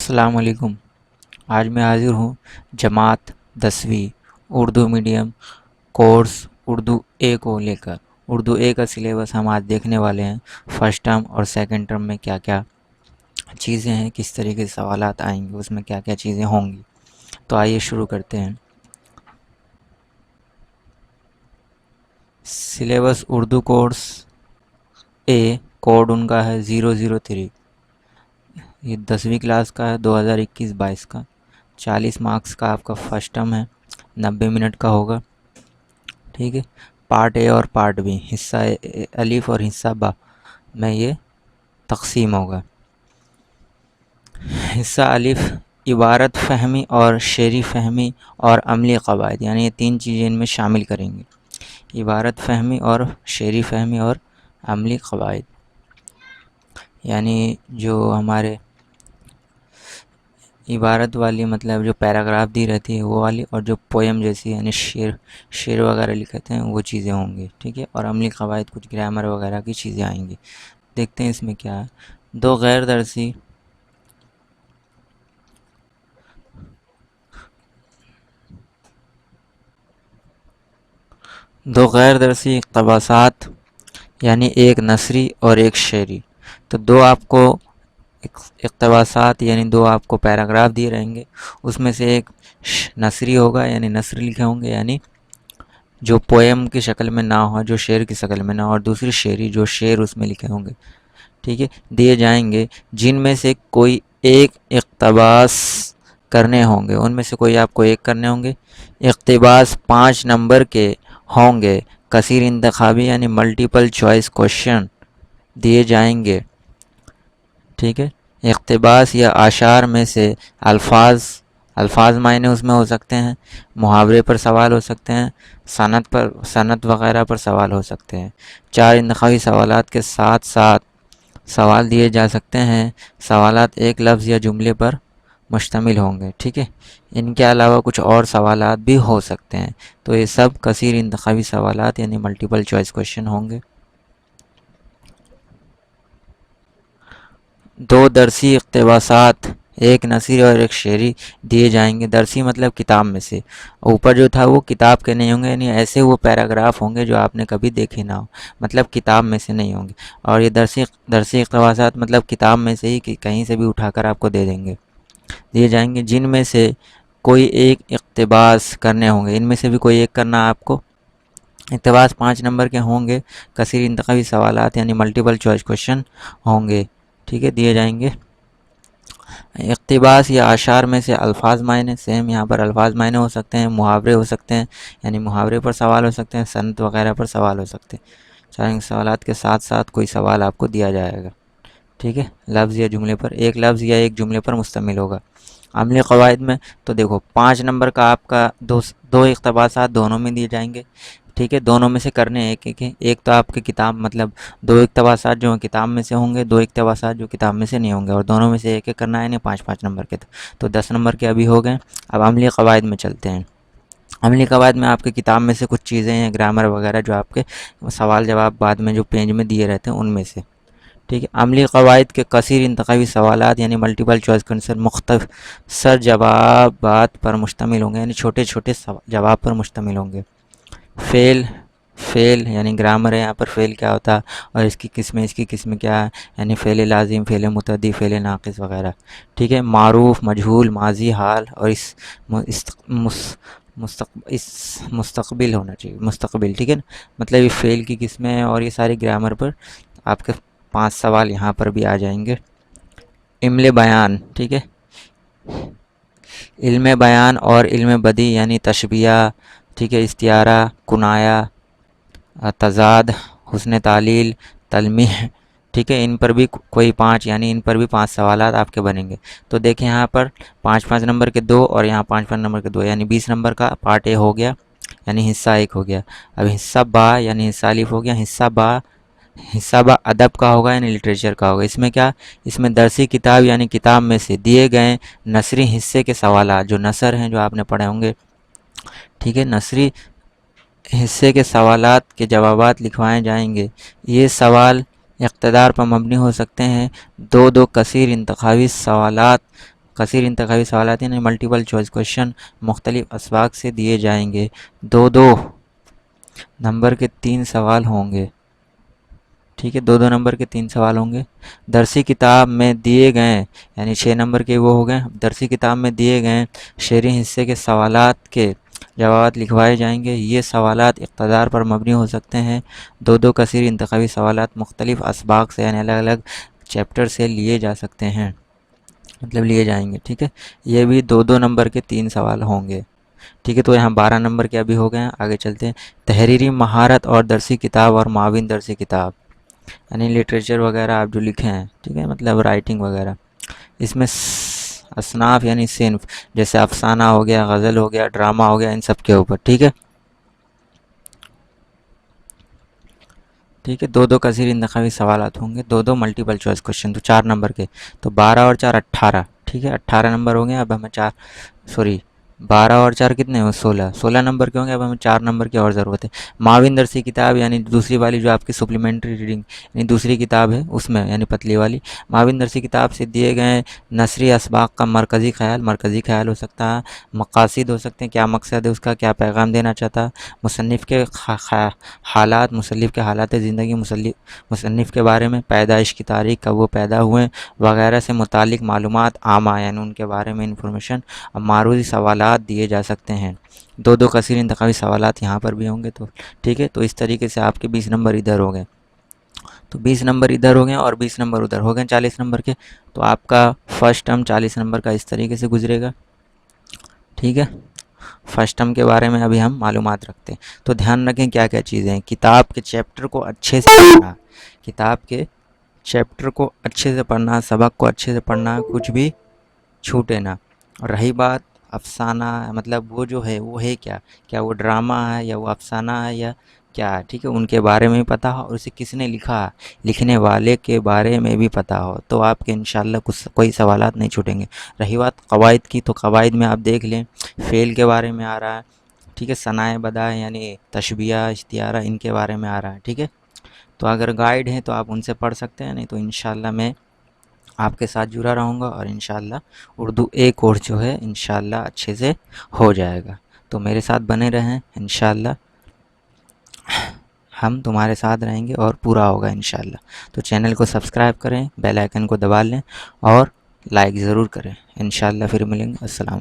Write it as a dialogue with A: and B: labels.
A: السلام علیکم۔ آج میں حاضر ہوں جماعت 10ویں اردو میڈیم کورس اردو اے کو لے کر۔ اردو اے کا سلیبس ہم آج دیکھنے والے ہیں۔ فرسٹ ٹرم اور سیکنڈ ٹرم میں کیا کیا چیزیں ہیں، کس طریقے سے سوالات آئیں گے، اس میں کیا کیا چیزیں ہوں گی۔ تو آئیے شروع کرتے ہیں۔ Syllabus Urdu course A, code ان کا ہے 003۔ یہ 10ویں کلاس کا ہے، 2021-22 کا۔ 40 مارکس کا آپ کا فرسٹ ٹرم ہے، 90 منٹ کا ہوگا، ٹھیک ہے۔ پارٹ اے اور پارٹ بی، حصہ الف اور حصہ با میں یہ تقسیم ہوگا۔ حصہ الف عبارت فہمی اور شعری فہمی اور عملی قواعد، یعنی یہ 3 چیزیں ان میں شامل کریں گے: عبارت فہمی اور شعری فہمی اور عملی قواعد، یعنی جو ہمارے عبارت والی مطلب جو پیراگراف دی رہتی ہے وہ والی، اور جو پویم جیسی یعنی شعر وغیرہ لکھتے ہیں وہ چیزیں ہوں گی، ٹھیک ہے۔ اور عملی قواعد کچھ گرامر وغیرہ کی چیزیں آئیں گی۔ دیکھتے ہیں اس میں کیا ہے۔ دو غیر درسی اقتباسات، یعنی ایک نثری اور ایک شعری۔ تو دو آپ کو اقتباسات یعنی دو آپ کو پیراگراف دیے رہیں گے، اس میں سے ایک نثری ہوگا یعنی نثر لکھے ہوں گے، یعنی جو پویم کی شکل میں نہ ہو، جو شعر کی شکل میں نہ ہو، اور دوسری شعری جو شعر اس میں لکھے ہوں گے، ٹھیک ہے، دیے جائیں گے، جن میں سے کوئی ایک اقتباس کرنے ہوں گے۔ ان میں سے کوئی آپ کو ایک کرنے ہوں گے۔ اقتباس 5 نمبر کے ہوں گے۔ کثیر انتخابی یعنی ملٹیپل چوائس کوشچن دیے جائیں گے، ٹھیک ہے۔ اقتباس یا اشعار میں سے الفاظ معنی اس میں ہو سکتے ہیں، محاورے پر سوال ہو سکتے ہیں، صنعت وغیرہ پر سوال ہو سکتے ہیں۔ 4 انتخابی سوالات کے ساتھ ساتھ سوال دیے جا سکتے ہیں۔ سوالات ایک لفظ یا جملے پر مشتمل ہوں گے، ٹھیک ہے۔ ان کے علاوہ کچھ اور سوالات بھی ہو سکتے ہیں۔ تو یہ سب کثیر انتخابی سوالات یعنی ملٹیپل چوائس کوشچن ہوں گے۔ 2 درسی اقتباسات، ایک نثری اور ایک شعری دیے جائیں گے۔ درسی مطلب کتاب میں سے، اوپر جو تھا وہ کتاب کے نہیں ہوں گے، یعنی ایسے وہ پیراگراف ہوں گے جو آپ نے کبھی دیکھے نہ ہو، مطلب کتاب میں سے نہیں ہوں گے۔ اور یہ درسی اقتباسات مطلب کتاب میں سے ہی کہیں سے بھی اٹھا کر آپ کو دیے جائیں گے، جن میں سے کوئی ایک اقتباس کرنے ہوں گے۔ ان میں سے بھی کوئی ایک کرنا آپ کو۔ اقتباس 5 نمبر کے ہوں گے۔ کثیر انتخابی سوالات یعنی ملٹیپل چوائس کوشچن ہوں گے، ٹھیک ہے، دیے جائیں گے۔ اقتباس یا اشعار میں سے الفاظ معنی، سیم یہاں پر الفاظ معنی ہو سکتے ہیں، محاورے ہو سکتے ہیں، یعنی محاورے پر سوال ہو سکتے ہیں، صنعت وغیرہ پر سوال ہو سکتے ہیں۔ 4 سوالات کے ساتھ ساتھ کوئی سوال آپ کو دیا جائے گا، ٹھیک ہے، لفظ یا جملے پر، ایک لفظ یا ایک جملے پر مشتمل ہوگا۔ عملی قواعد میں تو دیکھو 5 نمبر کا آپ کا دو اقتباسات دونوں میں دیے جائیں گے، ٹھیک ہے، دونوں میں سے کرنے ایک تو آپ کی کتاب مطلب 2 اقتباسات جو ہیں کتاب میں سے ہوں گے، 2 اقتباسات جو کتاب میں سے نہیں ہوں گے، اور دونوں میں سے ایک کرنا ہے، نہیں 5 نمبر کے تو 10 نمبر کے ابھی ہو گئے۔ اب عملی قواعد میں چلتے ہیں۔ عملی قواعد میں آپ کی کتاب میں سے کچھ چیزیں ہیں، گرامر وغیرہ جو آپ کے سوال جواب بعد میں جو پیج میں دیے رہتے ہیں ان میں سے، ٹھیک ہے۔ عملی قواعد کے کثیر انتخابی سوالات یعنی ملٹیپل چوائس کوشچن مختصر جوابات پر مشتمل ہوں گے، یعنی چھوٹے جواب پر مشتمل ہوں گے۔ فعل یعنی گرامر ہے، یہاں پر فعل کیا ہوتا ہے اور اس کی قسم کیا ہے، یعنی فعل لازم، فعل متعدی، فعل ناقص وغیرہ، ٹھیک ہے۔ معروف، مجہول، ماضی، حال، اور مستقبل ہونا چاہیے، مستقبل، ٹھیک ہے نا، مطلب یہ فعل کی قسمیں ہیں، اور یہ ساری گرامر پر آپ کے 5 سوال یہاں پر بھی آ جائیں گے۔ علم بیان، ٹھیک ہے، علم بیان اور علم بدیع یعنی تشبیہ، ٹھیک ہے، استعارہ، کنایہ، تضاد، حسن تعلیل، تلمیح، ٹھیک ہے، ان پر بھی کوئی 5 یعنی ان پر بھی 5 سوالات آپ کے بنیں گے۔ تو دیکھیں یہاں پر 5 نمبر کے 2 اور یہاں 5 نمبر کے 2، یعنی 20 نمبر کا پارٹ اے ہو گیا، یعنی حصہ 1 ہو گیا۔ اب حصہ با یعنی حصہ الف ہو گیا۔ حصہ با ادب کا ہوگا یعنی لٹریچر کا ہوگا۔ اس میں درسی کتاب یعنی کتاب میں سے دیے گئے نثری حصے کے سوالات، جو نثر ہیں جو آپ نے پڑھے ہوں گے، ٹھیک ہے، نثری حصے کے سوالات کے جوابات لکھوائے جائیں گے۔ یہ سوال اقتدار پر مبنی ہو سکتے ہیں۔ 2 کثیر انتخابی سوالات کثیر انتخابی سوالات یعنی ملٹیپل چوائس کوشچن مختلف اسباق سے دیے جائیں گے. 2 نمبر کے 3 سوال ہوں گے. ٹھیک ہے, 2 نمبر کے 3 سوال ہوں گے. درسی کتاب میں دیے گئے یعنی 6 نمبر کے وہ ہو گئے. درسی کتاب میں دیے گئے شعری حصے کے سوالات کے جوابات لکھوائے جائیں گے. یہ سوالات اقتدار پر مبنی ہو سکتے ہیں. 2 کثیر انتخابی سوالات مختلف اسباق سے یعنی الگ الگ چیپٹر سے لیے جا سکتے ہیں, مطلب لیے جائیں گے. ٹھیک ہے, یہ بھی 2 نمبر کے 3 سوال ہوں گے. ٹھیک ہے, تو یہاں 12 نمبر کے ابھی ہو گئے ہیں. آگے چلتے ہیں. تحریری مہارت اور درسی کتاب اور معاون درسی کتاب یعنی لٹریچر وغیرہ آپ جو لکھیں ہیں, ٹھیک ہے, مطلب رائٹنگ وغیرہ. اس میں اصناف یعنی صنف جیسے افسانہ ہو گیا, غزل ہو گیا, ڈرامہ ہو گیا, ان سب کے اوپر. ٹھیک ہے, ٹھیک ہے. 2 کثیر انتخابی سوالات ہوں گے. 2 ملٹیپل چوائس کوشچن, تو 4 نمبر کے. تو 12 اور 4 18. ٹھیک ہے, 18 نمبر ہوں گے. اب ہمیں 12 اور 4 کتنے ہیں, 16 نمبر کے ہوں گے. اب ہمیں 4 نمبر کی اور ضرورت ہے. معاون درسی کتاب یعنی دوسری والی جو آپ کی سپلیمنٹری ریڈنگ یعنی دوسری کتاب ہے اس میں, یعنی پتلی والی. معاون درسی کتاب سے دیے گئے نثری اسباق کا مرکزی خیال ہو سکتا ہے. مقاصد ہو سکتے ہیں, کیا مقصد ہے اس کا, کیا پیغام دینا چاہتا ہے. مصنف کے حالات, مصنف کے حالات زندگی, مصنف کے بارے میں, پیدائش کی تاریخ, کب وہ پیدا ہوئے وغیرہ سے متعلق معلومات عامہ یعنی ان کے بارے میں انفارمیشن. اب معروضی سوالات دیے جا سکتے ہیں. 2 کثیر انتخابی سوالات یہاں پر بھی ہوں گے. تو ٹھیک ہے, تو اس طریقے سے آپ کے 20 نمبر ادھر ہو گئے. تو 20 نمبر ادھر ہو گئے اور 20 نمبر ادھر ہو گئے 40 نمبر کے. تو آپ کا فرسٹ ٹرم 40 نمبر کا اس طریقے سے گزرے گا. ٹھیک ہے, فرسٹ ٹرم کے بارے میں ابھی ہم معلومات رکھتے ہیں. تو دھیان رکھیں کیا کیا چیزیں ہیں. کتاب کے چیپٹر کو اچھے سے پڑھنا, کتاب کے چیپٹر کو اچھے سے پڑھنا, سبق کو اچھے سے پڑھنا, کچھ بھی چھوٹے نہ. اور رہی بات افسانہ, مطلب وہ جو ہے وہ ہے کیا وہ ڈرامہ ہے یا وہ افسانہ ہے یا کیا ہے. ٹھیک ہے, ان کے بارے میں بھی پتہ ہو اور اسے کس نے لکھا, لکھنے والے کے بارے میں بھی پتہ ہو, تو آپ کے انشاءاللہ کوئی سوالات نہیں چھوٹیں گے. رہی بات قواعد کی, تو قواعد میں آپ دیکھ لیں فعل کے بارے میں آ رہا ہے. ٹھیک ہے, ثنائے بدائع یعنی تشبیہ, اشتعارہ, ان کے بارے میں آ رہا ہے. ٹھیک ہے, تو اگر گائیڈ ہیں تو آپ ان سے پڑھ سکتے ہیں, نہیں تو انشاءاللہ میں آپ کے ساتھ جڑا رہوں گا اور انشاءاللہ اردو A کورس جو ہے انشاءاللہ اچھے سے ہو جائے گا. تو میرے ساتھ بنے رہیں, انشاءاللہ ہم تمہارے ساتھ رہیں گے اور پورا ہوگا انشاءاللہ. تو چینل کو سبسکرائب کریں, بیل آئیکن کو دبا لیں اور لائک ضرور کریں. انشاءاللہ پھر ملیں گے. السلام.